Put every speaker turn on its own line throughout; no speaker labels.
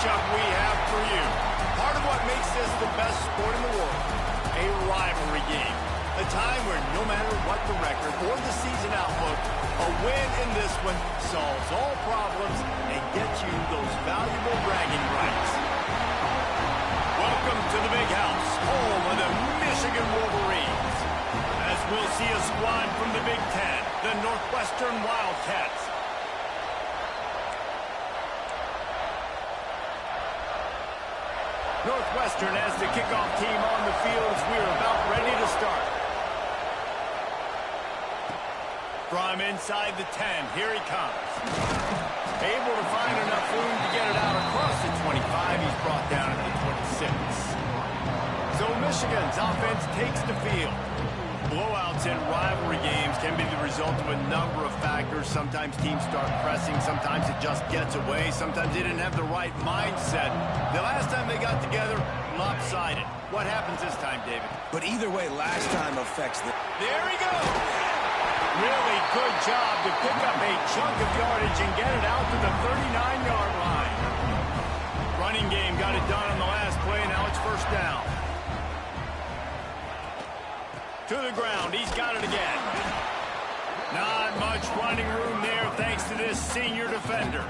matchup we have for you. Part of what makes this the best sport in the world, a rivalry game. A time where no matter what the record or the season outlook, a win in this one solves all problems and gets you those valuable bragging rights. Welcome to the Big House, home of the Michigan Wolverines. As we'll see a squad from the Big Ten, the Northwestern Wildcats. Northwestern has the kickoff team on the field as we're about ready to start. From inside the 10, here he comes. Able to find enough room to get it out across the 25. He's brought down at the 26. So Michigan's offense takes the field. Blowouts in rivalry games can be the result of a number of factors. Sometimes teams start pressing. Sometimes it just gets away. Sometimes they didn't have the right mindset. The last time they got together, lopsided. What happens this time, David?
But either way, last time affects the...
There he goes! Really good job to pick up a chunk of yardage and get it out to the 39-yard line. Running game got it done on the last play. Now it's first down. To the ground. He's got it again. Not much running room there thanks to this senior defender.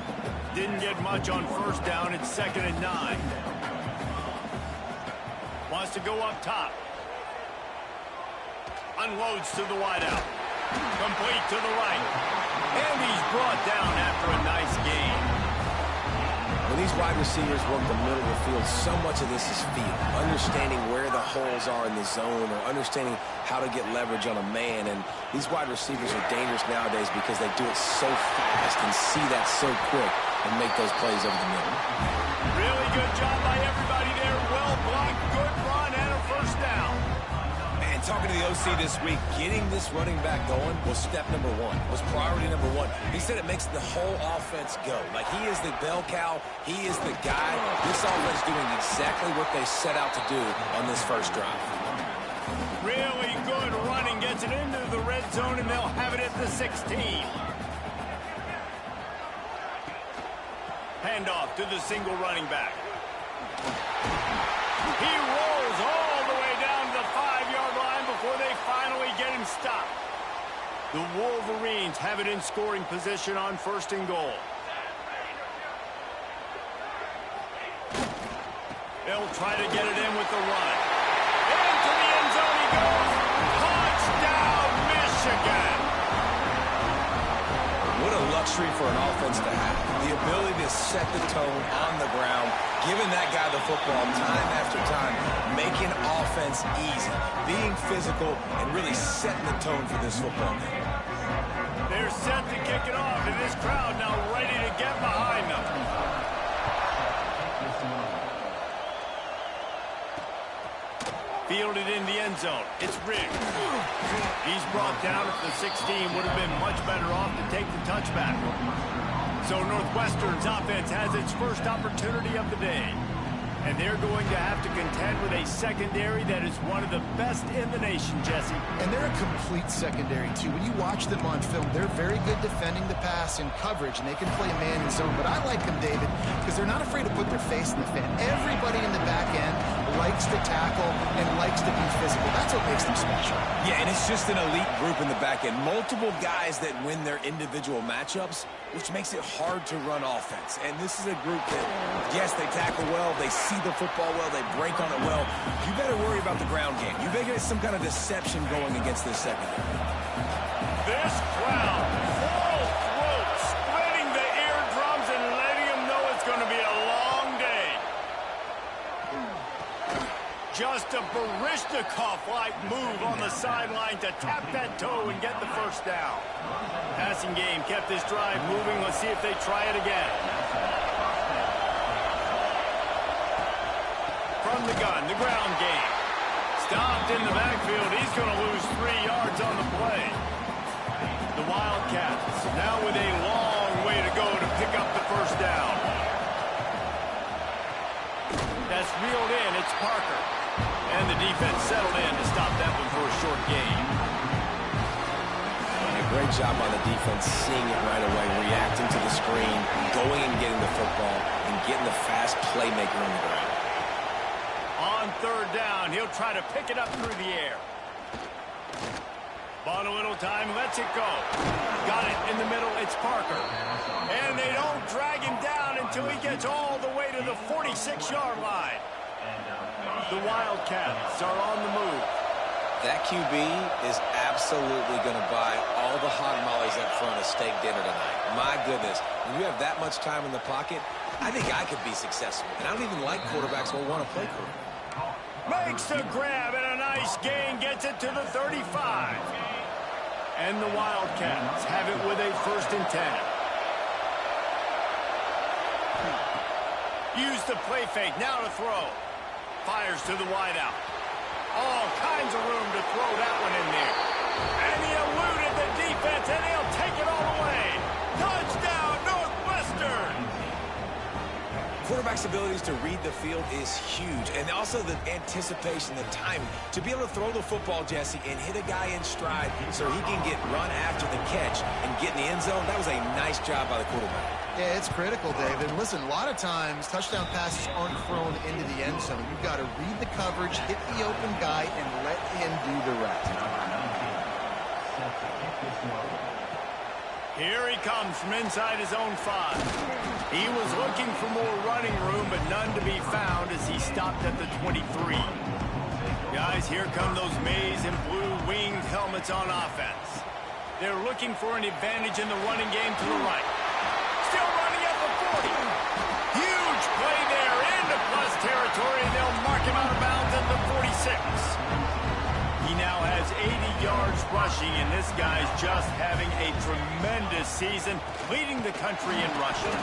Didn't get much on first down. It's 2nd and 9. Wants to go up top. Unloads to the wideout. Complete to the right. And he's brought down after a nice gain.
When these wide receivers work the middle of the field, so much of this is feel. Understanding where the holes are in the zone or understanding how to get leverage on a man. And these wide receivers are dangerous nowadays because they do it so fast and see that so quick and make those plays over the middle.
Really good job by everybody there. Well blocked, good run, and a first down.
Man, talking to the OC this week, getting this running back going was step number one, was priority number one. He said it makes the whole offense go. Like, he is the bell cow. He is the guy. This offense doing exactly what they set out to do on this first drive.
Really good running. Gets it into the red zone, and they'll have it at the 16. Handoff to the single running back. He rolls all the way down to the 5-yard line before they finally get him stopped. The Wolverines have it in scoring position on 1st and goal. They'll try to get it in with the run. Into the end zone he goes. Touchdown, Michigan!
What a luxury for an offense to have. The ability to set the tone on the ground, giving that guy the football time after time, making offense easy, being physical, and really setting the tone for this football game.
They're set to kick it off, and this crowd now ready to get behind them. Fielded in the end zone. It's Riggs. He's brought down at the 16. Would have been much better off to take the touchback. So Northwestern's offense has its first opportunity of the day. And they're going to have to contend with a secondary that is one of the best in the nation, Jesse.
And they're a complete secondary, too. When you watch them on film, they're very good defending the pass and coverage, and they can play man and zone. But I like them, David, because they're not afraid to put their face in the fan. Everybody in the back end likes to tackle and likes to be physical. That's what makes them special.
Yeah, and it's just an elite group in the back end. Multiple guys that win their individual matchups, which makes it hard to run offense. And this is a group that, yes, they tackle well, they see the football well, they break on it well. You better worry about the ground game. You better get some kind of deception going against this secondary.
This crowd, full throat, splitting the eardrums and letting them know it's going to be a long day. Just a Baryshnikov-like move on the sideline to tap that toe and get the first down. Passing game kept this drive moving. Let's see if they try it again. From the gun, the ground game. Stopped in the backfield. He's going to lose 3 yards on the play. The Wildcats now with a long way to go to pick up the first down. That's reeled in. It's Parker. And the defense settled in to stop that one for a short gain.
great job on the defense, seeing it right away, reacting to the screen, going and getting the football, and getting the fast playmaker on the ground.
On third down, he'll try to pick it up through the air. Bought a little time, lets it go. Got it in the middle, it's Parker. And they don't drag him down until he gets all the way to the 46-yard line. The Wildcats are on the move.
That QB is absolutely going to buy all the hog mollies up front of steak dinner tonight. My goodness, when you have that much time in the pocket, I think I could be successful. And I don't even like quarterbacks who want to play quarterback.
Makes the grab and a nice gain, gets it to the 35. And the Wildcats have it with a 1st and 10. Use the play fake, now to throw. Fires to the wideout. All kinds of room to throw that one in there. And he eluded the defense, and he'll take it all away. Touchdown, Northwestern!
Quarterback's abilities to read the field is huge, and also the anticipation, the timing. To be able to throw the football, Jesse, and hit a guy in stride so he can get run after the catch and get in the end zone, that was a nice job by the quarterback.
Yeah, it's critical, David. Listen, a lot of times touchdown passes aren't thrown into the end zone. You've got to read the coverage, hit the open guy, and let him do the rest.
Here he comes from inside his own 5. He was looking for more running room, but none to be found as he stopped at the 23. Guys, here come those maize and blue winged helmets on offense. They're looking for an advantage in the running game to the right. Still running at the 40. Huge play there into plus territory, and they'll mark him out of bounds at the 46. He now has 80 yards rushing, and this guy's just having a tremendous season, leading the country in rushing.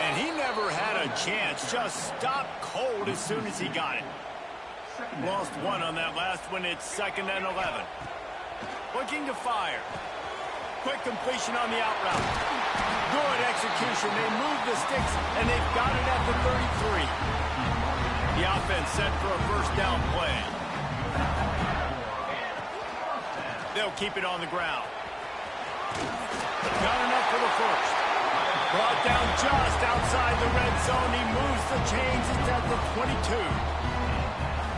And he never had a chance, just stopped cold as soon as he got it. Lost one on that last one, it's 2nd and 11. Looking to fire. Quick completion on the out route. Good execution, they move the sticks, and they've got it at the 33. The offense set for a 1st down play. They'll keep it on the ground. Got enough for the 1st. Brought down just outside the red zone. He moves the chains. It's at the 22.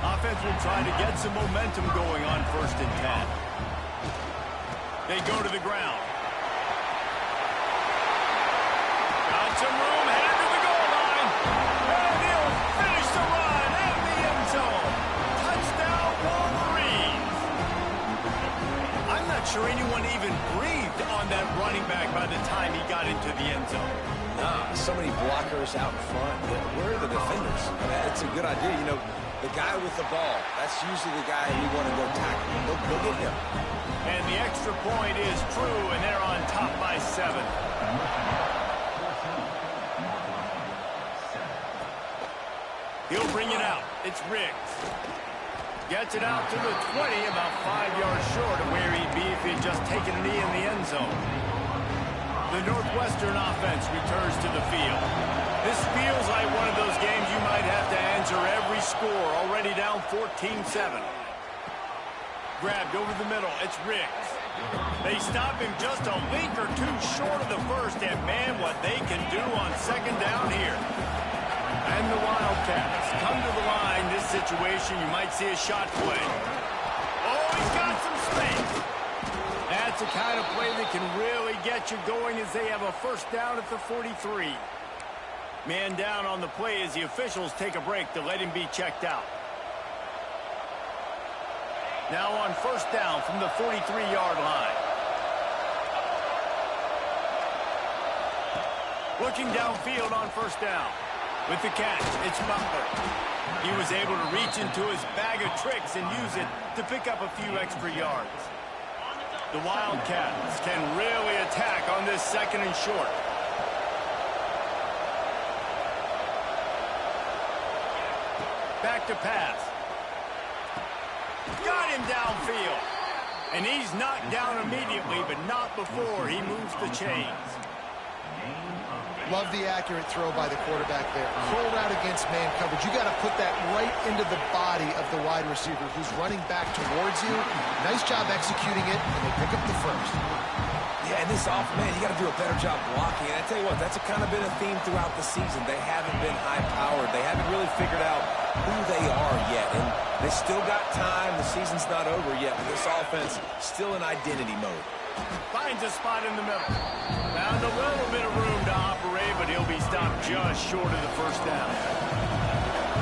Offense will try to get some momentum going on 1st and 10. They go to the ground. Got some room, headed to the goal line. And he'll finish the run in the end zone. Touchdown, Wolverines. I'm not sure anyone even breathed on that running back by the time he got into the end zone.
Nah, so many blockers out in front. Where are the defenders? That's a good idea. You know, the guy with the ball, that's usually the guy we want to go tackle. Go get him.
And the extra point is true, and they're on top by 7. He'll bring it out. It's Riggs. Gets it out to the 20, about 5 yards short of where he'd be if he'd just taken a knee in the end zone. The Northwestern offense returns to the field. This feels like one of those games you might have to answer every score, already down 14-7. Grabbed over the middle, it's Riggs. They stop him just a link or two short of the 1st, and man, what they can do on 2nd down here. And the Wildcats come to the line. This situation, you might see a shot play. Oh, he's got some space. That's the kind of play that can really get you going as they have a 1st down at the 43. Man down on the play as the officials take a break to let him be checked out. Now on 1st down from the 43-yard line. Looking downfield on 1st down. With the catch, it's Butler. He was able to reach into his bag of tricks and use it to pick up a few extra yards. The Wildcats can really attack on this 2nd and short. Back to pass. Got him downfield. And he's knocked down immediately, but not before he moves the chains.
Love the accurate throw by the quarterback there. Curled out against man coverage. You got to put that right into the body of the wide receiver who's running back towards you. Nice job executing it, and they pick up the first.
Yeah, and this man, you got to do a better job blocking. And I tell you what, that's kind of been a theme throughout the season. They haven't been high-powered. They haven't really figured out who they are yet. And they still got time. The season's not over yet. But this offense still in identity mode.
Finds a spot in the middle. Found a little bit of room to operate, but he'll be stopped just short of the first down.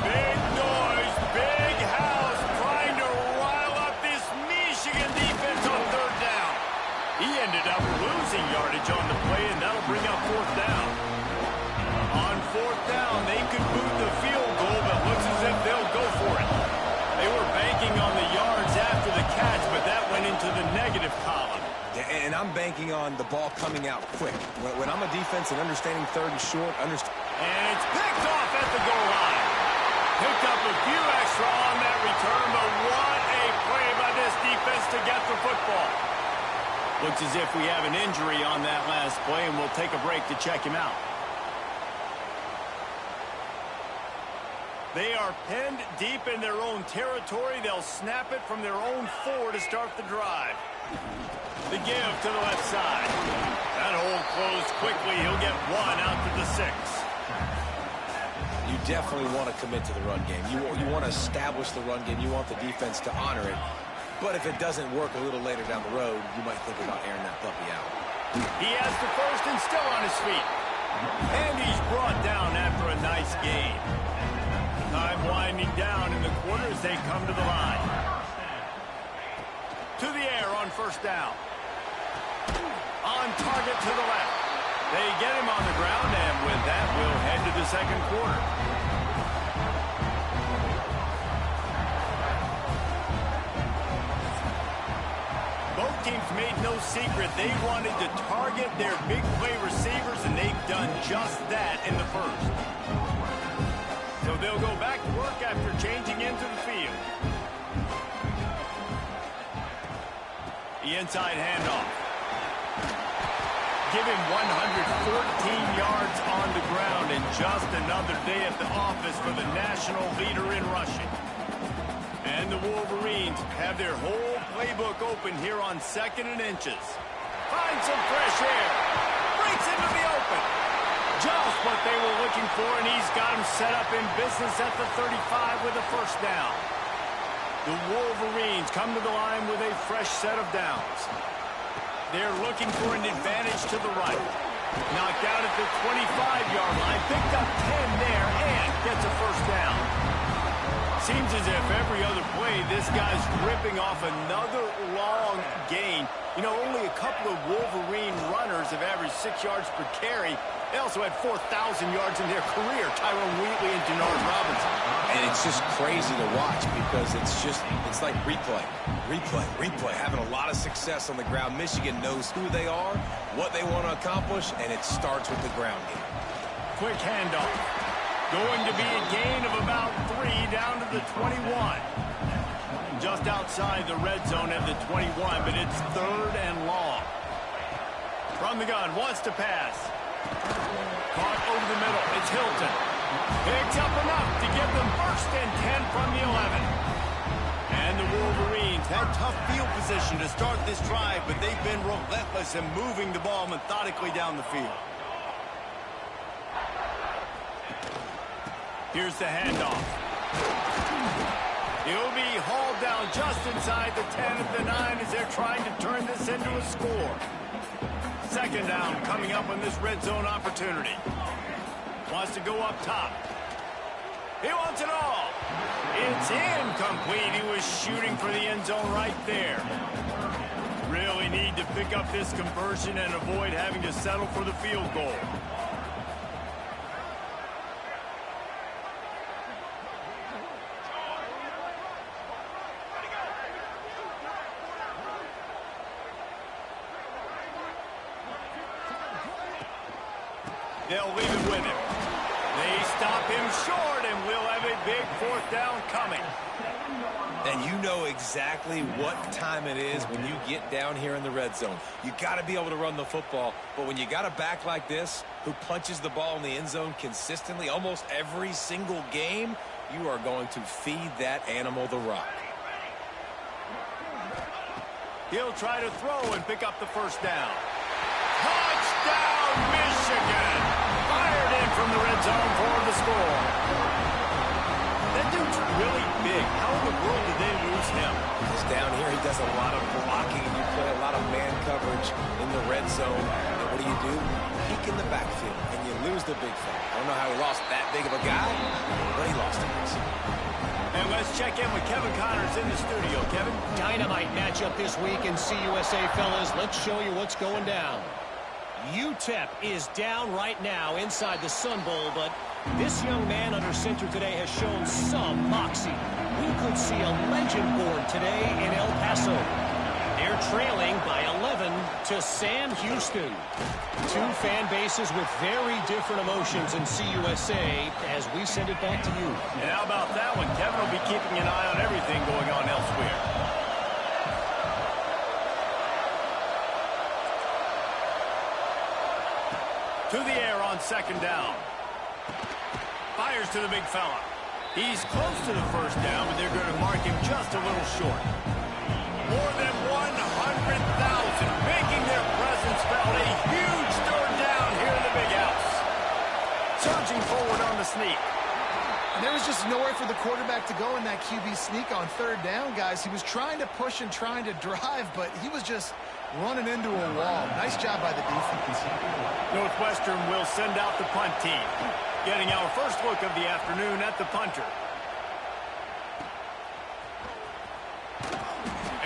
Big noise, big house, trying to rile up this Michigan defense on third down. He ended up losing yardage on the play, and that'll bring up fourth down. On fourth down, they could boot the field goal, but looks as if they'll go for it. They were banking on the yards after the catch, but that went into the negative column.
And I'm banking on the ball coming out quick. When I'm a defense and understanding third and short,
and it's picked off at the goal line. Picked up a few extra on that return, but what a play by this defense to get the football. Looks as if we have an injury on that last play, and we'll take a break to check him out. They are pinned deep in their own territory. They'll snap it from their own 4 to start the drive. The give to the left side. That hole closed quickly. He'll get 1 out to the 6.
You definitely want to commit to the run game. You want to establish the run game. You want the defense to honor it. But if it doesn't work a little later down the road, you might think about airing that puppy out.
He has the first and still on his feet. And he's brought down after a nice gain. Time winding down in the quarter as they come to the line. To the air on first down. On target to the left. They get him on the ground, and with that, we'll head to the second quarter. Both teams made no secret. They wanted to target their big play receivers, and they've done just that in the first. So they'll go back to work after changing into the field. The inside handoff. Give him 114 yards on the ground, and just another day at the office for the national leader in rushing. And the Wolverines have their whole playbook open here on 2nd and inches. Finds some fresh air. Breaks into the open. Just what they were looking for, and he's got him set up in business at the 35 with a first down. The Wolverines come to the line with a fresh set of downs. They're looking for an advantage to the right. Knocked out at the 25-yard line. Picked up 10 there and gets a first down. Seems as if every other play, this guy's ripping off another long gain. You know, only a couple of Wolverine runners have averaged 6 yards per carry. They also had 4,000 yards in their career, Tyrone Wheatley and Denard Robinson.
And it's just crazy to watch because it's like replay, having a lot of success on the ground. Michigan knows who they are, what they want to accomplish, and it starts with the ground game.
Quick handoff. Going to be a gain of about 3 down to the 21. Just outside the red zone at the 21, but it's 3rd and long. From the gun, wants to pass. Caught over the middle. It's Hilton. Picks up enough to give them 1st and 10 from the 11. And the Wolverines had tough field position to start this drive, but they've been relentless in moving the ball methodically down the field. Here's the handoff. He'll be hauled down just inside the 10 of the 9 as they're trying to turn this into a score. 2nd down coming up on this red zone opportunity. Wants to go up top. He wants it all. It's incomplete. He was shooting for the end zone right there. Really need to pick up this conversion and avoid having to settle for the field goal. They'll leave it with him. They stop him short, and we'll have a big 4th down coming.
And you know exactly what time it is when you get down here in the red zone. You got to be able to run the football, but when you got a back like this who punches the ball in the end zone consistently almost every single game, you are going to feed that animal the rock.
He'll try to throw and pick up the first down. Touchdown, Michigan! Fired in from the red zone for the score. That dude's really big. How in the world did they lose him?
He's down here. He does a lot of blocking, and you play a lot of man coverage in the red zone. And what do? Peek in the backfield, and you lose the big fella. I don't know how he lost that big of a guy, but he lost him.
And let's check in with Kevin Connors in the studio. Kevin?
Dynamite matchup this week in CUSA, fellas. Let's show you what's going down. UTEP is down right now inside the Sun Bowl, but this young man under center today has shown some moxie. We could see a legend born today in El Paso. They're trailing by 11 to Sam Houston. Two fan bases with very different emotions in CUSA as we send it back to you.
And how about that one? Kevin will be keeping an eye on everything going on elsewhere. To the air on second down. Fires to the big fella. He's close to the first down, but they're going to mark him just a little short. More than 100,000 making their presence felt. A huge third down here in the big house. Surging forward on the sneak.
And there was just nowhere for the quarterback to go in that QB sneak on third down, guys. He was trying to push and trying to drive, but he was just running into a wall. Nice job by the defense.
Northwestern will send out the punt team. Getting our first look of the afternoon at the punter.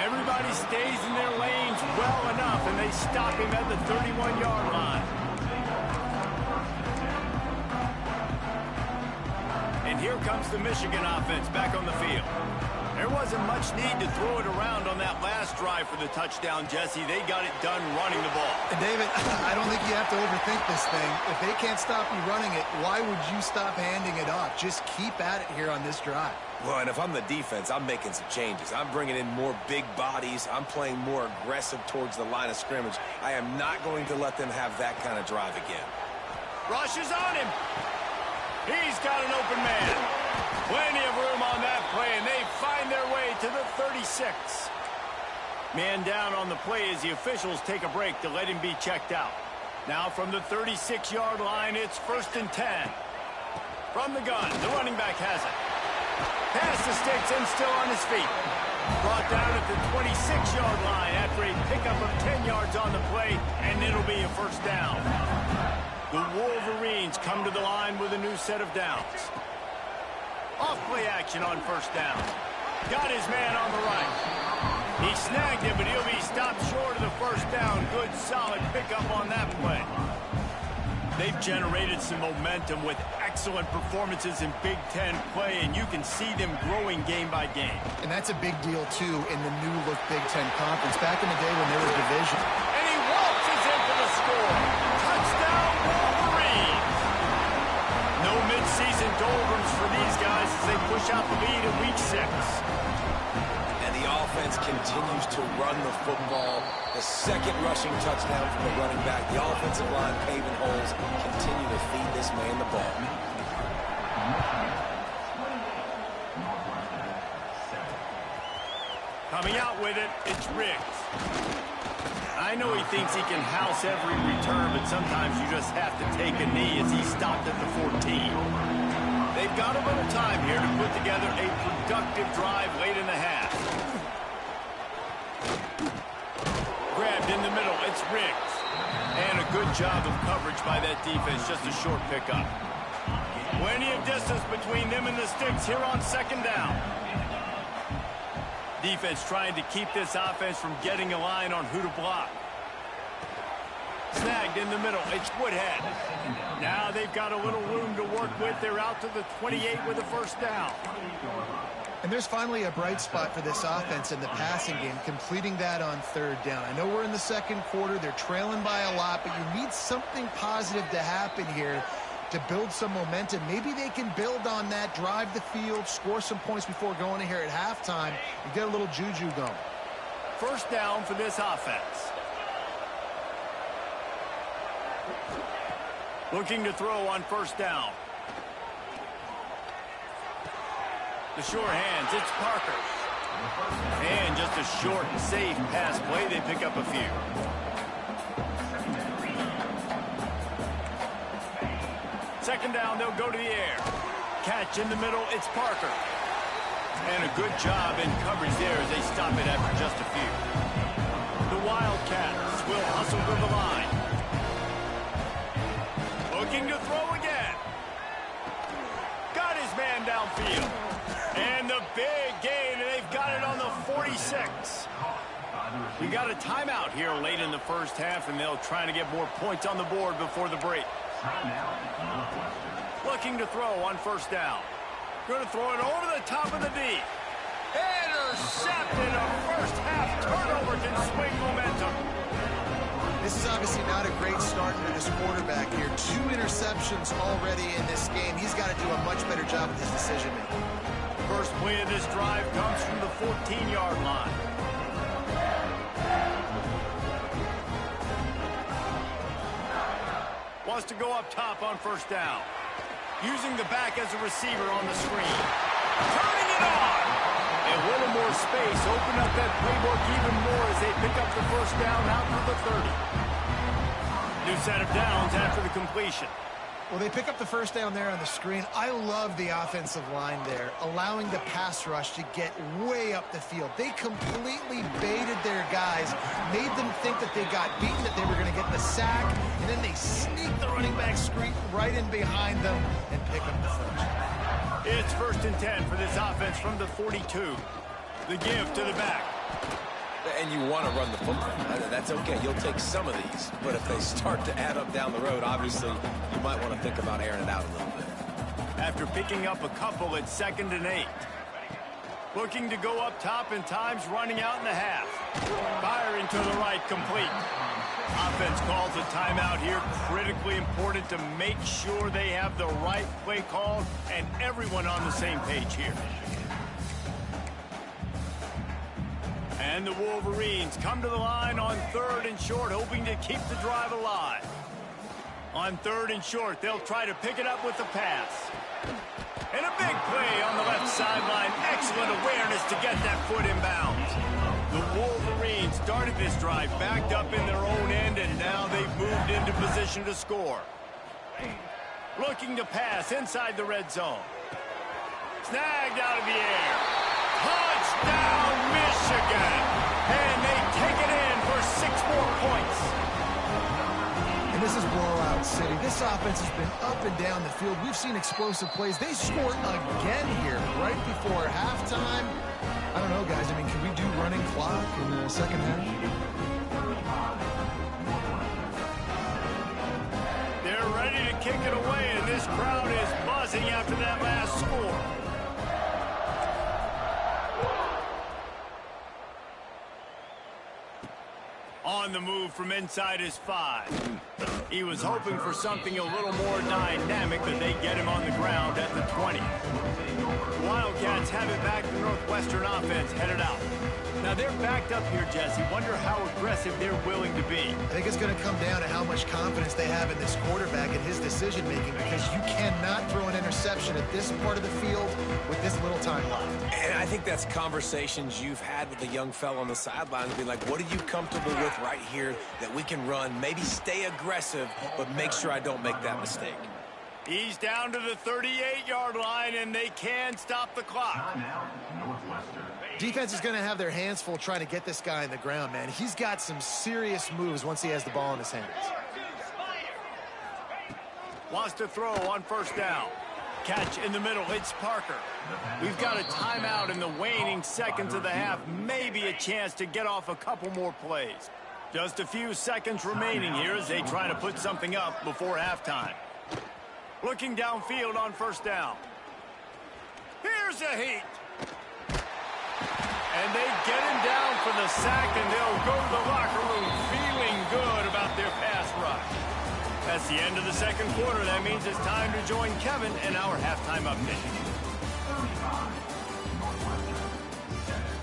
Everybody stays in their lanes well enough, and they stop him at the 31-yard line. And here comes the Michigan offense back on the field. There wasn't much need to throw it around on that last drive for the touchdown, Jesse. They got it done running the ball.
And David, I don't think you have to overthink this thing. If they can't stop you running it, why would you stop handing it off? Just keep at it here on this drive.
Well, and if I'm the defense, I'm making some changes. I'm bringing in more big bodies. I'm playing more aggressive towards the line of scrimmage. I am not going to let them have that kind of drive again.
Rush is on him. He's got an open man. Plenty of room on that play, and they find their way to the 36. Man down on the play as the officials take a break to let him be checked out. Now from the 36-yard line, it's 1st and 10. From the gun, the running back has it. Past the sticks and still on his feet. Brought down at the 26-yard line after a pickup of 10 yards on the play, and it'll be a first down. The Wolverines come to the line with a new set of downs. Off play action on first down. Got his man on the right. He snagged him, but he'll be stopped short of the first down. Good, solid pickup on that play. They've generated some momentum with excellent performances in Big Ten play, and you can see them growing game by game.
And that's a big deal, too, in the new-look Big Ten Conference. Back in the day when there was division.
And he waltzes in for the score. Touchdown, Wolverines! No mid-season doldrums for these guys as they push out the lead in Week 6.
And the offense continues to run the football. The second rushing touchdown from the running back. The offensive line paving holes. Continue to feed this man the ball.
Coming out with it, it's Riggs. I know he thinks he can house every return, but sometimes you just have to take a knee as he stopped at the 14. They've got a little time here to put together a productive drive late in the half. Grabbed in the middle, it's Riggs. And a good job of coverage by that defense, just a short pickup. Plenty of distance between them and the sticks here on second down. Defense trying to keep this offense from getting a line on who to block. Snagged in the middle, it's Woodhead. Now they've got a little room to work with. They're out to the 28 with a first down.
And there's finally a bright spot for this offense in the passing game, completing that on third down. I know we're in the second quarter. They're trailing by a lot, but you need something positive to happen here to build some momentum. Maybe they can build on that, drive the field, score some points before going in here at halftime, and get a little juju going.
First down for this offense. Looking to throw on first down. The sure hands, it's Parker. And just a short, safe pass play. They pick up a few. Second down, they'll go to the air. Catch in the middle, it's Parker. And a good job in coverage there as they stop it after just a few. The Wildcats will hustle to the line. Looking to throw again. Got his man downfield. And the big gain, and they've got it on the 46. We got a timeout here late in the first half, and they'll try to get more points on the board before the break. Looking to throw on first down. Going to throw it over the top of the D. Intercepted. A first half turnover can swing momentum.
This is obviously not a great start for this quarterback here. 2 interceptions already in this game. He's got to do a much better job with his decision-making.
First play of this drive comes from the 14-yard line. Wants to go up top on first down. Using the back as a receiver on the screen. Turning it on! And a little more space. Open up that playbook even more as they pick up the first down out to the 30. New set of downs after the completion.
Well, they pick up the first down there on the screen. I love the offensive line there, allowing the pass rush to get way up the field. They completely baited their guys, made them think that they got beaten, that they were going to get the sack, and then they sneak the running back screen right in behind them and pick up the first.
It's 1st and 10 for this offense from the 42. The give to the back.
And you want to run the football. That's okay. You'll take some of these. But if they start to add up down the road, obviously, you might want to think about airing it out a little bit.
After picking up a couple, it's 2nd and 8. Looking to go up top and times running out in the half. Firing to the right, complete. Offense calls a timeout here. Critically important to make sure they have the right play called and everyone on the same page here. And the Wolverines come to the line on 3rd and short, hoping to keep the drive alive. On 3rd and short, they'll try to pick it up with the pass. And a big play on the left sideline. Excellent awareness to get that foot in bounds. The Wolverines started this drive backed up in their own end, and now they've moved into position to score. Looking to pass inside the red zone. Snagged out of the air. Touchdown, Michigan! And they take it in for 6 more points.
And this is blowout city. This offense has been up and down the field. We've seen explosive plays. They score again here right before halftime. I don't know, guys. I mean, can we do running clock in the second half?
They're ready to kick it away, and this crowd is buzzing after that last score. On the move from inside his 5. He was hoping for something a little more dynamic, but they get him on the ground at the 20. The Wildcats have it back. The Northwestern offense headed out. Now they're backed up here, Jesse. Wonder how aggressive they're willing to be.
I think it's going to come down to how much confidence they have in this quarterback and his decision-making, because you cannot throw an interception at this part of the field with this little time left.
And I think that's conversations you've had with the young fellow on the sideline to be like, what are you comfortable with right here that we can run? Maybe stay aggressive, but make sure I don't make that mistake.
He's down to the 38-yard line, and they can stop the clock.
Defense is going to have their hands full trying to get this guy on the ground, man. He's got some serious moves once he has the ball in his hands.
Wants to throw on first down. Catch in the middle. It's Parker. We've got a timeout in the waning seconds of the half. Maybe a chance to get off a couple more plays. Just a few seconds remaining here as they try to put something up before halftime. Looking downfield on first down. Here's a heat. And they get him down for the sack, and they'll go to the locker room feeling good about their pass rush. As That's the end of the second quarter. That means it's time to join Kevin in our halftime update.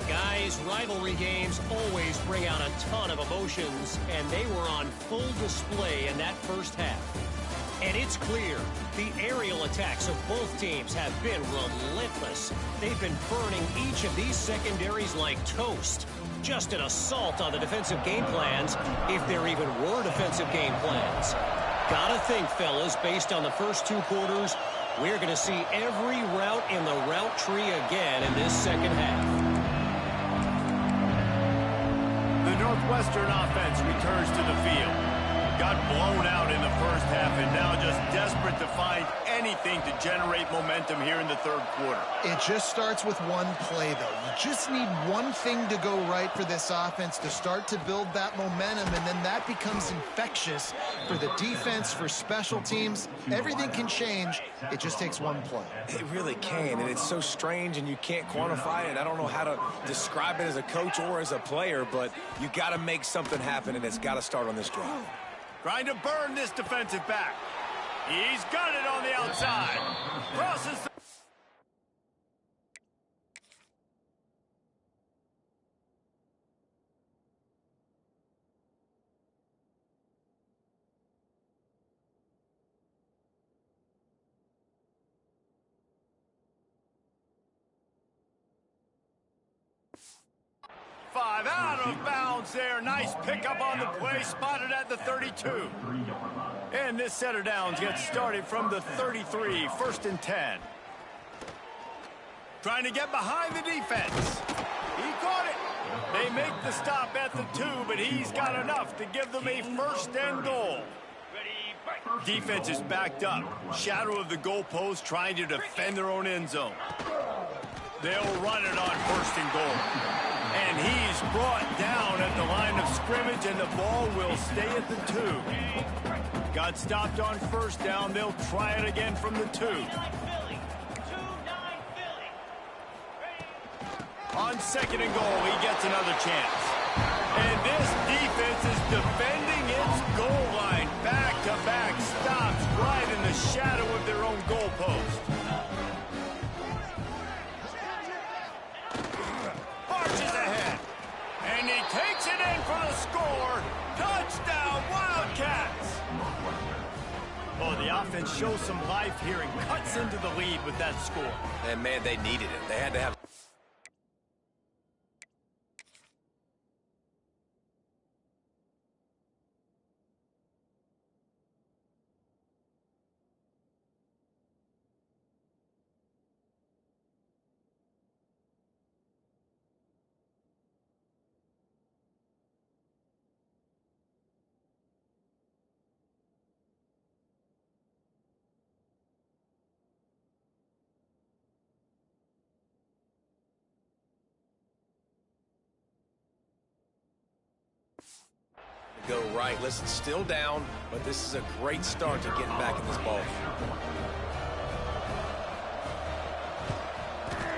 Guys, rivalry games always bring out a ton of emotions, and they were on full display in that first half. And it's clear, the aerial attacks of both teams have been relentless. They've been burning each of these secondaries like toast. Just an assault on the defensive game plans, if there even were defensive game plans. Gotta think, fellas, based on the first two quarters, we're going to see every route in the route tree again in this second half.
The Northwestern offense returns to the field. Got blown out in the first half and now just desperate to find anything to generate momentum here in the third quarter.
It just starts with one play, though. You just need one thing to go right for this offense to start to build that momentum, and then that becomes infectious for the defense, for special teams. Everything can change. It just takes one play.
It really can, and it's so strange, and you can't quantify it. I don't know how to describe it as a coach or as a player, but you got to make something happen, and it's got to start on this drive.
Trying to burn this defensive back. He's got it on the outside. Crosses the... Five out of bounds there. Nice pickup on the play, spotted at the 32. And this set of downs gets started from the 33, first and 10. Trying to get behind the defense. He caught it. They make the stop at the 2, but he's got enough to give them a first and goal. Defense is backed up. Shadow of the goalpost, trying to defend their own end zone. They'll run it on first and goal. And he's brought down at the line of scrimmage, and the ball will stay at the 2. Got stopped on first down. They'll try it again from the 2. On second and goal, he gets another chance. And this defense is defending its goal line. Back-to-back stops right in the shadow of their own goalpost. Marches ahead. And he takes it in for the score. Touchdown, Wildcats! Oh, the offense shows some life here and cuts into the lead with that score.
And, man, they needed it. They had to have... go right. Listen, still down, but this is a great start to getting back in this ball.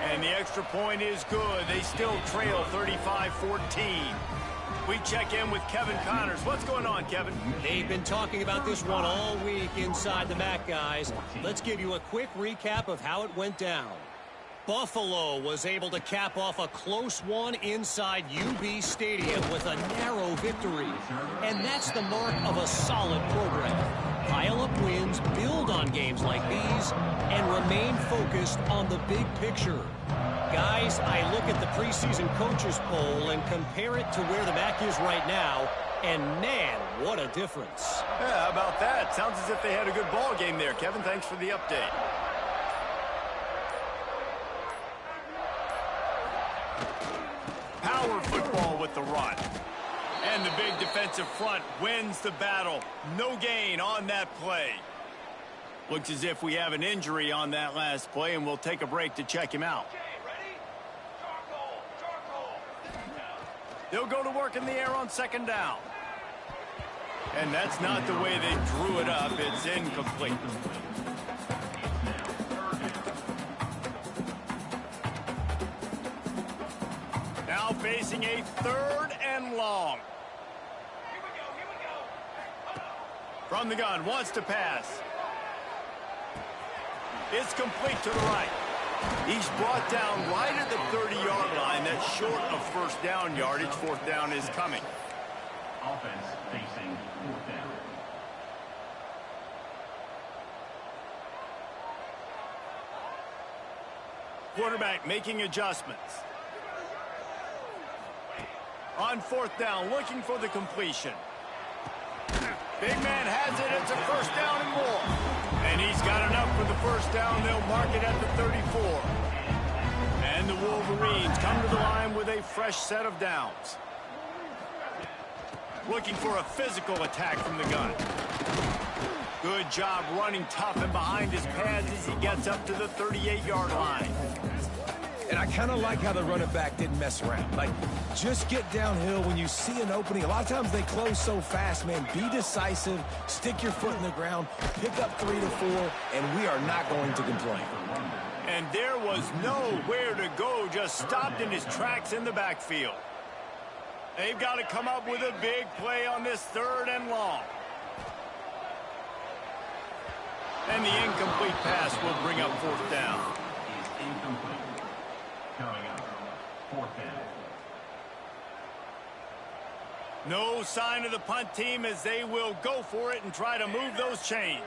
And the extra point is good. They still trail 35-14. We check in with Kevin Connors. What's going on, Kevin?
They've been talking about this one all week inside the MAC, guys. Let's give you a quick recap of how it went down. Buffalo was able to cap off a close one inside UB Stadium with a narrow victory. And that's the mark of a solid program. Pile up wins, build on games like these, and remain focused on the big picture. Guys, I look at the preseason coaches poll and compare it to where the MAC is right now, and man, what a difference.
Yeah, how about that? Sounds as if they had a good ball game there, Kevin. Thanks for the update. Power football with the run. And the big defensive front wins the battle. No gain on that play. Looks as if we have an injury on that last play, and we'll take a break to check him out. They'll go to work in the air on second down. And that's not the way they drew it up. It's incomplete. Now facing a third and long. From the gun, wants to pass. It's complete to the right. He's brought down right at the 30-yard line. That's short of first down yardage. Fourth down is coming.
Offense facing fourth down.
Quarterback making adjustments. On fourth down, looking for the completion. Big man has it. It's a first down and more. And he's got enough for the first down. They'll mark it at the 34. And the Wolverines come to the line with a fresh set of downs. Looking for a physical attack from the gun. Good job running tough and behind his pads as he gets up to the 38-yard line.
And I kind of like how the running back didn't mess around. Like, just get downhill when you see an opening. A lot of times they close so fast, man. Be decisive, stick your foot in the ground, pick up 3 to 4, and we are not going to complain.
And there was nowhere to go, just stopped in his tracks in the backfield. They've got to come up with a big play on this third and long. And the incomplete pass will bring up fourth down.
Is incomplete. Coming up, fourth down.
No sign of the punt team as they will go for it and try to move those chains.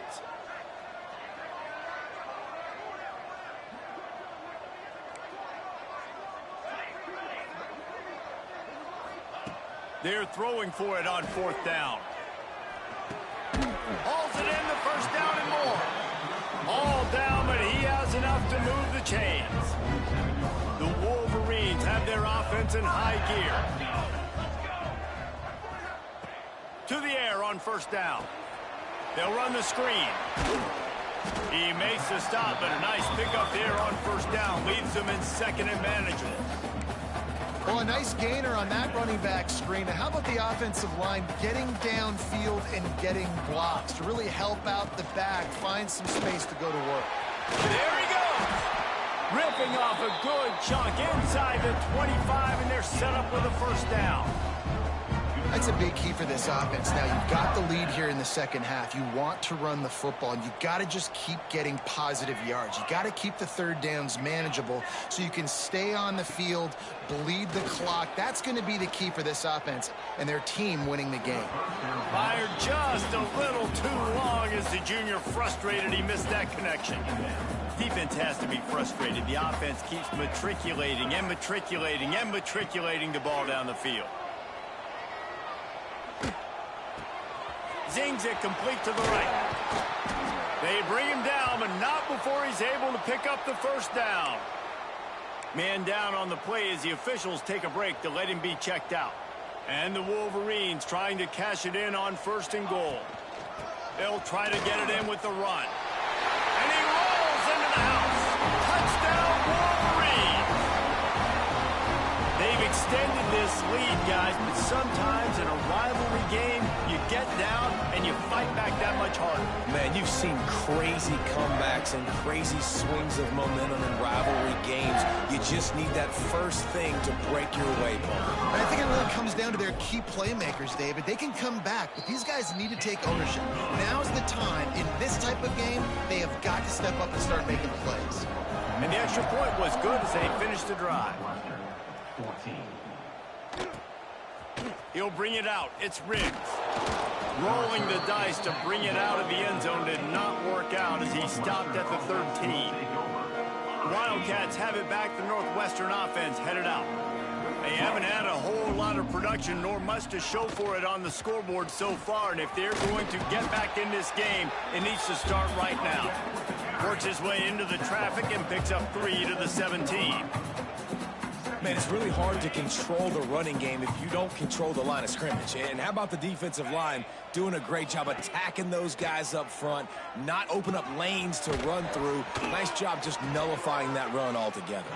They're throwing for it on fourth down. Hauls it in, the first down and more. All down, but he has enough to move the chains. The Wolverines have their offense in high gear. To the air on first down. They'll run the screen. He makes the stop, but a nice pickup there on first down. Leaves them in second and manageable.
Well, a nice gainer on that running back screen. Now, how about the offensive line getting downfield and getting blocks to really help out the back, find some space to go to work?
There he goes. Ripping off a good chunk inside the 25, and they're set up with a first down.
That's a big key for this offense. Now, you've got the lead here in the second half. You want to run the football, and you've got to just keep getting positive yards. You got to keep the third downs manageable so you can stay on the field, bleed the clock. That's going to be the key for this offense and their team winning the game.
Fired just a little too long as the junior frustrated. He missed that connection. Defense has to be frustrated. The offense keeps matriculating and matriculating and matriculating the ball down the field. Zings it complete to the right. They bring him down, but not before he's able to pick up the first down. Man down on the play as the officials take a break to let him be checked out. And the Wolverines trying to cash it in on first and goal. They'll try to get it in with the run. And he rolls into the house. Touchdown, Wolverines! They've extended this lead, guys, but sometimes in a rivalry game, you get down and you fight back that much harder.
Man, you've seen crazy comebacks and crazy swings of momentum in rivalry games. You just need that first thing to break your way, Paul.
I think it really comes down to their key playmakers, David. They can come back, but these guys need to take ownership. Now's the time. In this type of game, they have got to step up and start making plays.
And the extra point was good as they finished the drive.
14.
He'll bring it out. It's Riggs. Rolling the dice to bring it out of the end zone did not work out as he stopped at the 13. Wildcats have it back. The Northwestern offense headed out. They haven't had a whole lot of production nor much to show for it on the scoreboard so far, and if they're going to get back in this game, it needs to start right now. Works his way into the traffic and picks up 3 to the 17.
Man, it's really hard to control the running game if you don't control the line of scrimmage. And how about the defensive line doing a great job attacking those guys up front, not open up lanes to run through. Nice job just nullifying that run altogether.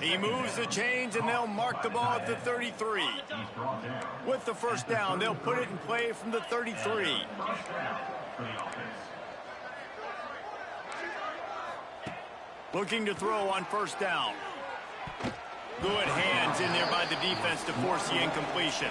He moves the chains, and they'll mark the ball at the 33. With the first down, they'll put it in play from the 33. Looking to throw on first down. Good hands in there by the defense to force the incompletion.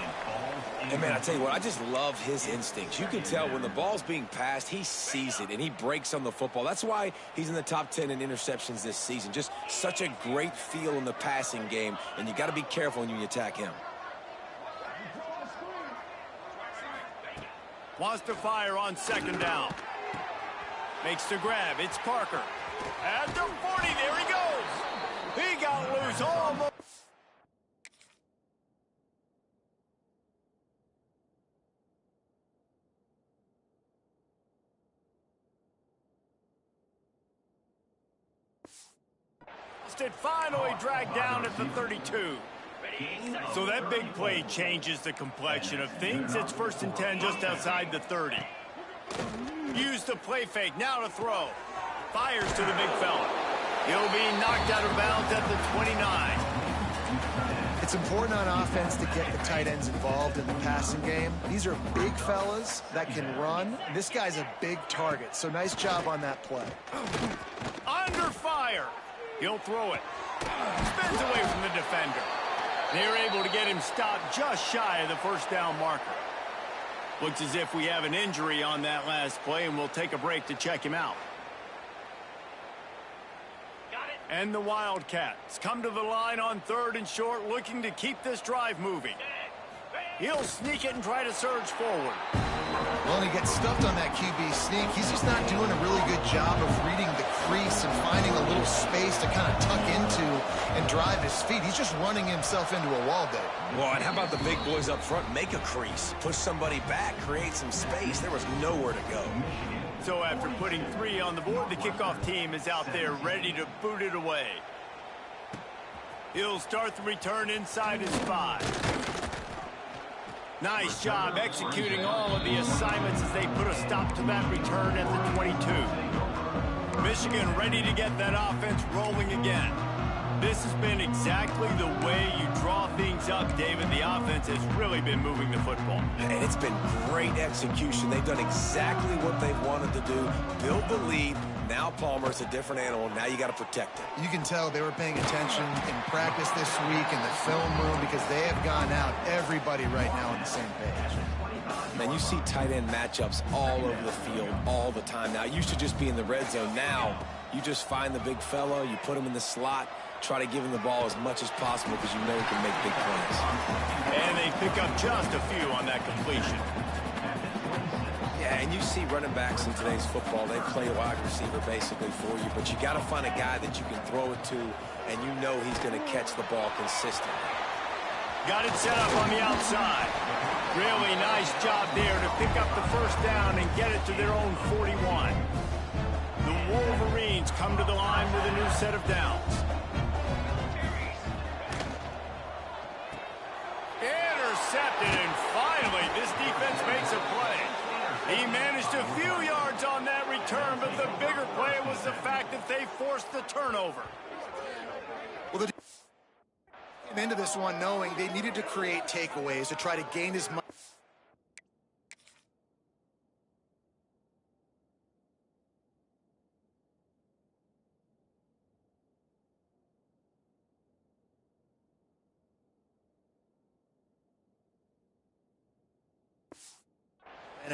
And, man, I tell you what, I just love his instincts. You can tell when the ball's being passed, he sees it, and he breaks on the football. That's why he's in the top 10 in interceptions this season. Just such a great feel in the passing game, and you got to be careful when you attack him.
Wants to fire on second down. Makes the grab. It's Parker. At the 40, there he goes. He got loose almost. It finally dragged down at the 32. So that big play changes the complexion of things. It's 1st and 10 just outside the 30. Use the play fake, now to throw. Fires to the big fella. He'll be knocked out of bounds at the 29.
It's important on offense to get the tight ends involved in the passing game. These are big fellas that can run. This guy's a big target, so nice job on that play.
Under fire. He'll throw it. Spins away from the defender. They're able to get him stopped just shy of the 1st down marker. Looks as if we have an injury on that last play, and we'll take a break to check him out. And the Wildcats come to the line on 3rd and short, looking to keep this drive moving. He'll sneak it and try to surge forward.
Well, and he gets stuffed on that QB sneak. He's just not doing a really good job of reading the crease and finding a little space to kind of tuck into and drive his feet. He's just running himself into a wall there.
Well, and how about the big boys up front? Make a crease. Push somebody back. Create some space. There was nowhere to go.
So after putting 3 on the board, the kickoff team is out there ready to boot it away. He'll start the return inside his 5. Nice job executing all of the assignments as they put a stop to that return at the 22. Michigan ready to get that offense rolling again. This has been exactly the way you draw things up, David. The offense has really been moving the football.
And it's been great execution. They've done exactly what they've wanted to do. Build the lead. Now Palmer's a different animal. Now you got to protect it.
You can tell they were paying attention in practice this week in the film room because they have gone out, everybody right now on the same page.
Man, you see tight end matchups all over the field all the time. Now, it used to just be in the red zone. Now, you just find the big fella, you put him in the slot, try to give him the ball as much as possible because you know he can make big plays.
And they pick up just a few on that completion.
Yeah, and you see running backs in today's football, they play wide receiver basically for you, but you got to find a guy that you can throw it to, and you know he's going to catch the ball consistently.
Got it set up on the outside. Really nice job there to pick up the 1st down and get it to their own 41. The Wolverines come to the line with a new set of downs. Intercepted, and finally this defense makes a play. He managed a few yards on that return, but the bigger play was the fact that they forced the turnover.
Well, they came into this one knowing they needed to create takeaways to try to gain as much.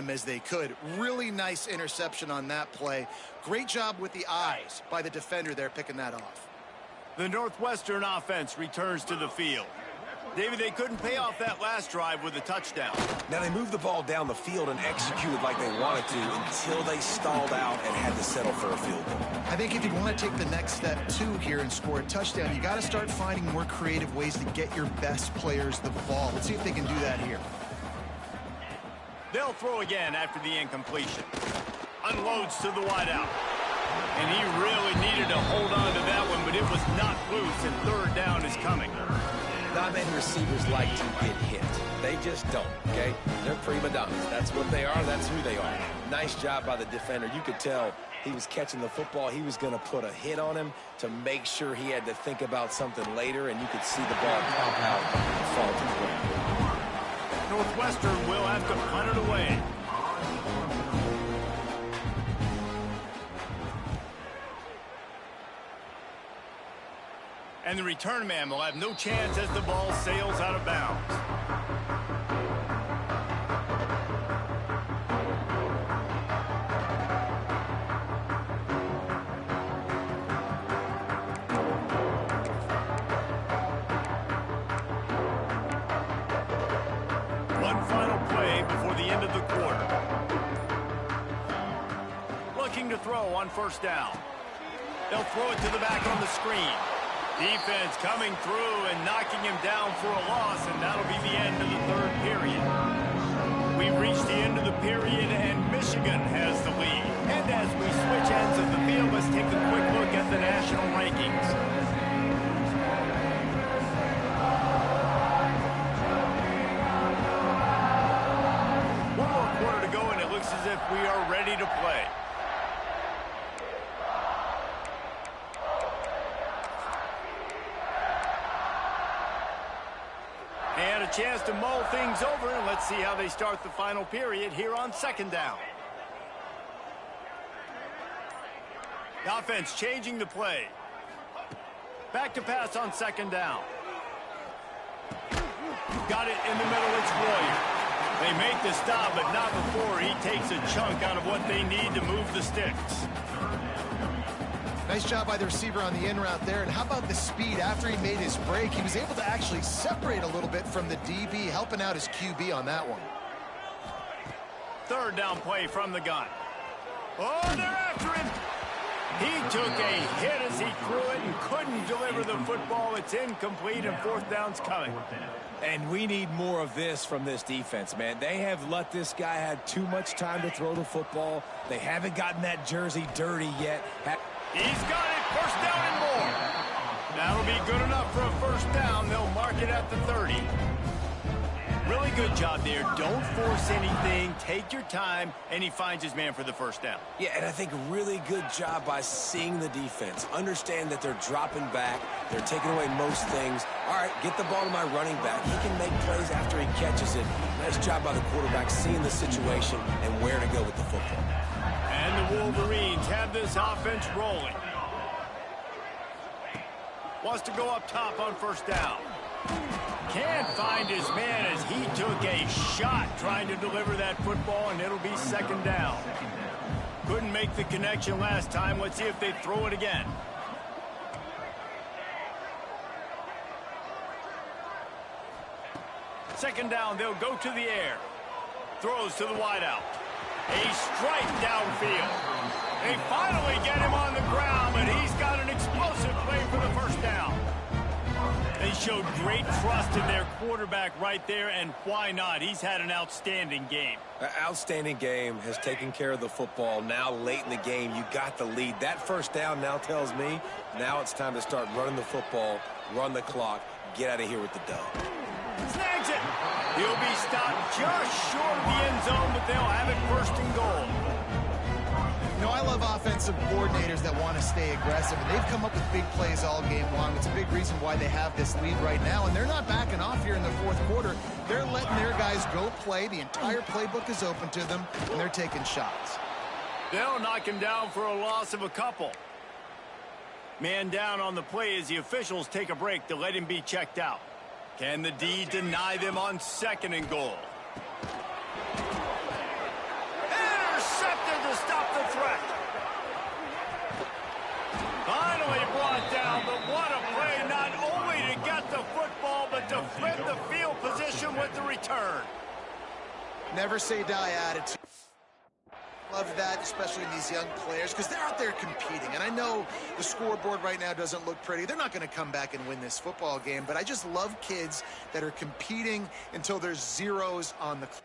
As they could. Really nice interception on that play. Great job with the eyes by the defender there picking that off.
The Northwestern offense returns to the field. David, they couldn't pay off that last drive with a touchdown.
Now they moved the ball down the field and executed like they wanted to until they stalled out and had to settle for a field goal.
I think if you want to take the next step too here and score a touchdown, you got to start finding more creative ways to get your best players the ball. Let's see if they can do that here.
They'll throw again after the incompletion. Unloads to the wideout. And he really needed to hold on to that one, but it was not loose, and 3rd down is coming.
Not many receivers like to get hit. They just don't, okay? They're prima donnas. That's what they are. That's who they are. Nice job by the defender. You could tell he was catching the football. He was going to put a hit on him to make sure he had to think about something later, and you could see the ball pop out and fall to the ground.
Northwestern will have to punt it away. And the return man will have no chance as the ball sails out of bounds. One final play before the end of the quarter. Looking to throw on first down. They'll throw it to the back on the screen. Defense coming through and knocking him down for a loss, and that'll be the end of the third period. We've reached the end of the period, and Michigan has the lead. And as we switch ends of the field, let's take a quick look at the national rankings. One more quarter to go, and it looks as if we are ready to play. And a chance to mull things over, and let's see how they start the final period here on second down. The offense changing the play. Back to pass on second down. Got it in the middle, it's Royer. They make the stop, but not before he takes a chunk out of what they need to move the sticks.
Nice job by the receiver on the in route there. And how about the speed? After he made his break, he was able to actually separate a little bit from the DB, helping out his QB on that one.
Third down play from the gun. Oh, they're after him. He took a hit as he threw it and couldn't deliver the football. It's incomplete, and fourth down's coming.
And we need more of this from this defense, man. They have let this guy have too much time to throw the football. They haven't gotten that jersey dirty yet.
He's got it, first down and more. That'll be good enough for a first down. They'll mark it at the 30. Really good job there. Don't force anything. Take your time, and he finds his man for the first down.
Yeah, and I think a really good job by seeing the defense. Understand that they're dropping back. They're taking away most things. All right, get the ball to my running back. He can make plays after he catches it. Nice job by the quarterback seeing the situation and where to go with the football.
And the Wolverines have this offense rolling. Wants to go up top on first down. Can't find his man as he took a shot trying to deliver that football, and it'll be second down. Couldn't make the connection last time. Let's see if they throw it again. Second down, they'll go to the air. Throws to the wideout. A strike downfield. They finally get him on the ground, but he's got an explosive play for the first down. They showed great trust in their quarterback right there, and why not? He's had an outstanding game.
Outstanding game, has taken care of the football. Now late in the game, you got the lead. That first down now tells me now it's time to start running the football, run the clock, get out of here with the dub.
Snags it. He'll be stopped just short of the end zone, but they'll have it first and goal.
You know, I love offensive coordinators that want to stay aggressive, and they've come up with big plays all game long. It's a big reason why they have this lead right now, and they're not backing off here in the fourth quarter. They're letting their guys go play. The entire playbook is open to them, and they're taking shots.
They'll knock him down for a loss of a couple. Man down on the play as the officials take a break to let him be checked out. Can the D deny them on second and goal? Intercepted to stop the threat. Finally brought down, but what a play, not only to get the football, but to flip the field position with the return.
Never say die attitude. Love that, especially in these young players, because they're out there competing. And I know the scoreboard right now doesn't look pretty. They're not going to come back and win this football game, but I just love kids that are competing until there's zeros on the clock.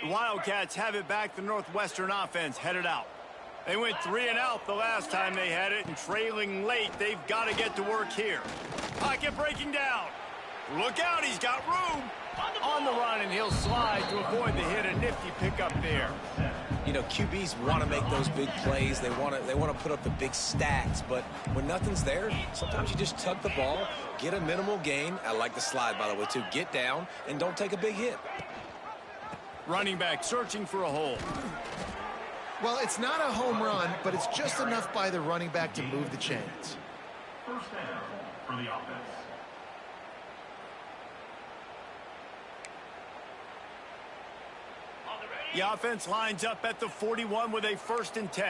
The Wildcats have it back. The Northwestern offense headed out. They went 3 and out the last time they had it, and trailing late, they've got to get to work here. Pocket breaking down. Look out, he's got room. On the run, and he'll slide to avoid the hit. A nifty pickup there.
You know, QBs want to make those big plays. They want to put up the big stats. But when nothing's there, sometimes you just tuck the ball, get a minimal gain. I like the slide, by the way, too. Get down and don't take a big hit.
Running back searching for a hole.
Well, it's not a home run, but it's just enough by the running back to move the chains.
First down for the offense.
The offense lines up at the 41 with a 1st and 10.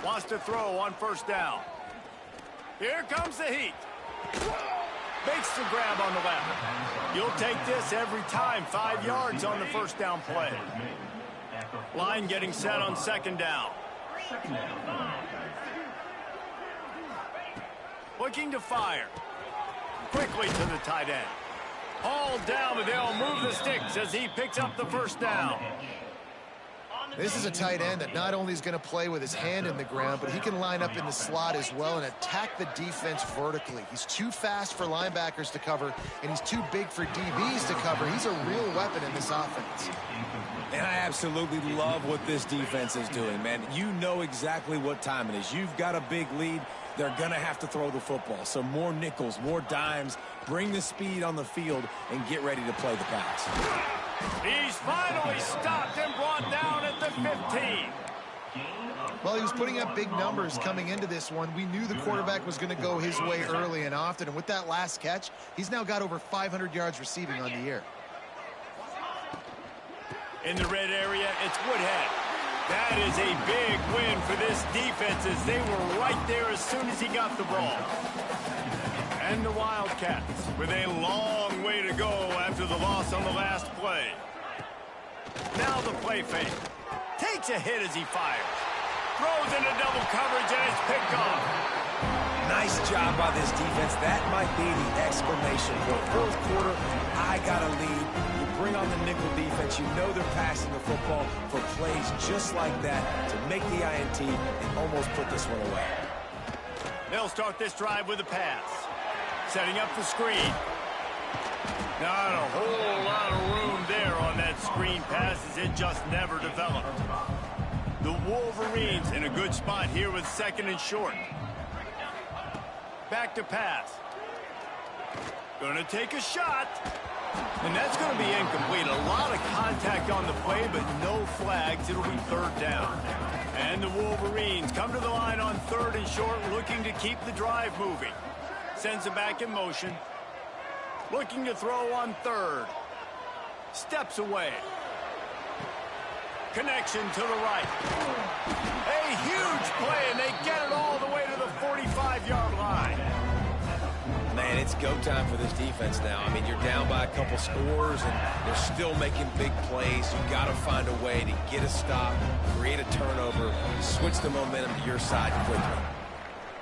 Wants to throw on 1st down. Here comes the heat. Makes the grab on the left. You'll take this every time. 5 yards on the 1st down play. Line getting set on 2nd down. Looking to fire. Quickly to the tight end. All down, but they'll move the sticks as he picks up the 1st down.
This is a tight end that not only is going to play with his hand in the ground, but he can line up in the slot as well and attack the defense vertically. He's too fast for linebackers to cover, and he's too big for DBs to cover. He's a real weapon in this offense.
And I absolutely love what this defense is doing, man. You know exactly what time it is. You've got a big lead. They're going to have to throw the football. So more nickels, more dimes, bring the speed on the field, and get ready to play the pass.
He's finally stopped and brought down at the 15.
Well, he was putting up big numbers coming into this one. We knew the quarterback was going to go his way early and often. And with that last catch, he's now got over 500 yards receiving on the year.
In the red area, it's Woodhead. That is a big win for this defense as they were right there as soon as he got the ball. And the Wildcats with a long way to go after the loss on the last play. Now the play fake. Takes a hit as he fires. Throws into double coverage and it's picked off.
Nice job by this defense. That might be the exclamation point. 4th quarter, I got a lead. You bring on the nickel defense. You know they're passing the football for plays just like that to make the INT and almost put this one away.
They'll start this drive with a pass. Setting up the screen. Not a whole lot of room there on that screen pass as it just never developed. The Wolverines in a good spot here with 2nd and short. Back to pass. Gonna take a shot. And that's going to be incomplete. A lot of contact on the play, but no flags. It'll be 3rd down. And the Wolverines come to the line on 3rd and short, looking to keep the drive moving. Sends it back in motion. Looking to throw on 3rd. Steps away. Connection to the right. A huge play, and they get it all the way to the 45-yard line.
Man, it's go time for this defense now. I mean, you're down by a couple scores, and they're still making big plays. You've got to find a way to get a stop, create a turnover, switch the momentum to your side quickly.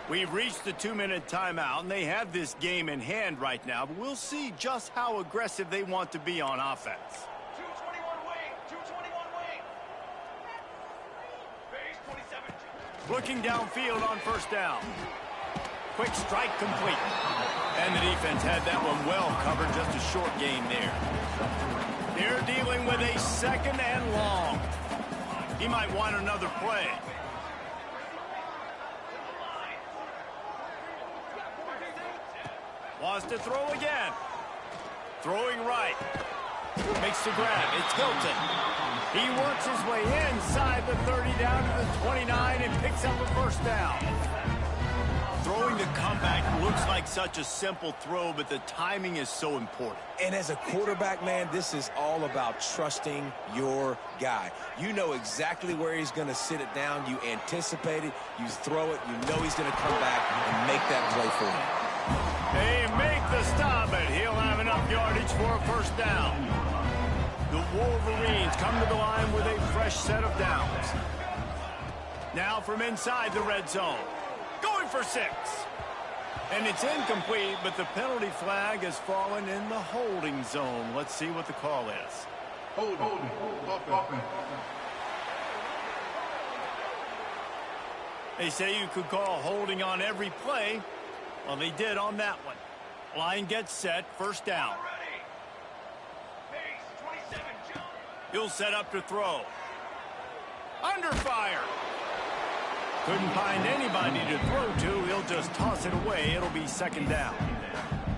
We've reached the 2-minute timeout, and they have this game in hand right now, but we'll see just how aggressive they want to be on offense.
221 wing, 221 wing. Base 27.
Looking downfield on 1st down. Quick strike complete. And the defense had that one well covered, just a short gain there. They're dealing with a 2nd and long. He might want another play. Wants to throw again. Throwing right. Makes the grab. It's Hilton. He works his way inside the 30 down to the 29 and picks up a 1st down. Throwing the comeback looks like such a simple throw, but the timing is so important.
And as a quarterback, man, this is all about trusting your guy. You know exactly where he's going to sit it down. You anticipate it. You throw it. You know he's going to come back and make that play for you.
They make the stop, but he'll have enough yardage for a 1st down. The Wolverines come to the line with a fresh set of downs. Now from inside the red zone. Going for 6. And it's incomplete, but the penalty flag has fallen in the holding zone. Let's see what the call is.
Holding. Offense.
They say you could call holding on every play. Well, they did on that one. Line gets set, first down.
Ready. Pace, 27, jump.
He'll set up to throw. Under fire. Couldn't find anybody to throw to. He'll just toss it away. It'll be second down.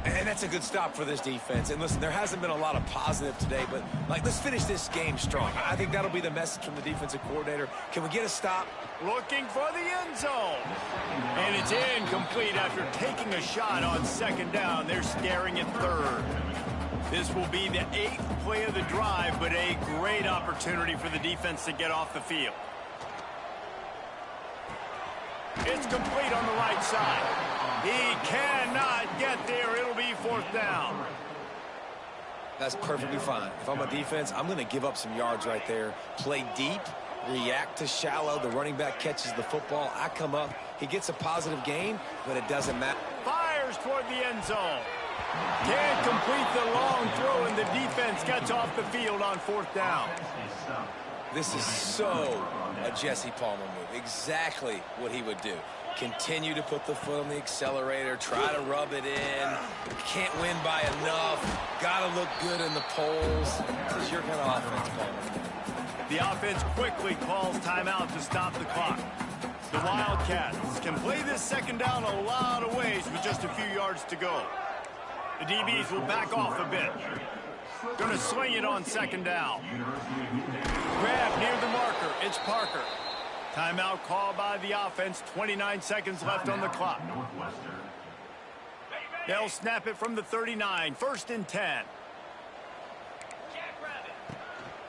And that's a good stop for this defense. And listen, there hasn't been a lot of positive today, but let's finish this game strong. I think that'll be the message from the defensive coordinator. Can we get a stop?
Looking for the end zone. And it's incomplete after taking a shot on second down. They're staring at third. This will be the 8th play of the drive, but a great opportunity for the defense to get off the field. It's complete on the right side. He cannot get there. It'll be fourth down.
That's perfectly fine. If I'm a defense, I'm going to give up some yards right there. Play deep, react to shallow. The running back catches the football. I come up. He gets a positive gain, but it doesn't matter.
Fires toward the end zone. Can't complete the long throw, and the defense gets off the field on fourth down.
This is so a Jesse Palmer move. Exactly what he would do. Continue to put the foot on the accelerator, try to rub it in. Can't win by enough. Got to look good in the polls. This is your kind of offense, Palmer.
The offense quickly calls timeout to stop the clock. The Wildcats can play this second down a lot of ways with just a few yards to go. The DBs will back off a bit. Going to swing it on second down. Grab near the marker. It's Parker. Timeout called by the offense. 29 seconds left on the clock. They'll snap it from the 39. First and 10.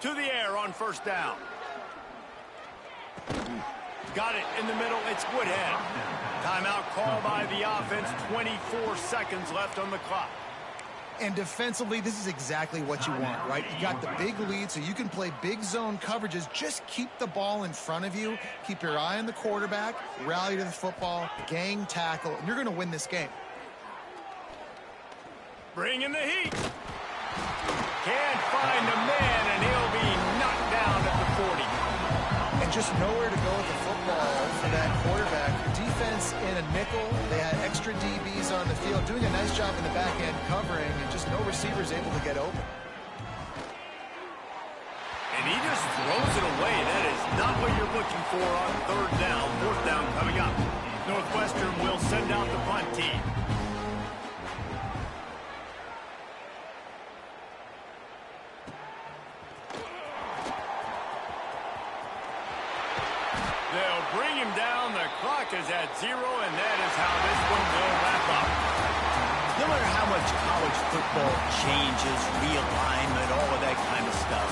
To the air on first down. Got it in the middle. It's Woodhead. Timeout called by the offense. 24 seconds left on the clock.
And defensively, this is exactly what you want, right? You got the big lead, so you can play big zone coverages. Just keep the ball in front of you. Keep your eye on the quarterback. Rally to the football. Gang tackle. And you're going to win this game.
Bring in the heat. Can't find a man, and he'll be knocked down at the 40.
And just nowhere to go with the football for that quarterback. Your defense in a nickel. They had extra DBs on the field, doing a nice job in the back end covering, and just no receivers able to get open.
And he just throws it away. That is not what you're looking for on third down. Fourth down coming up. Northwestern will send out the punt team. They'll bring him down. The clock is at 0, and that is how this one will wrap up. No matter how much college football changes, realignment, all of that kind of stuff,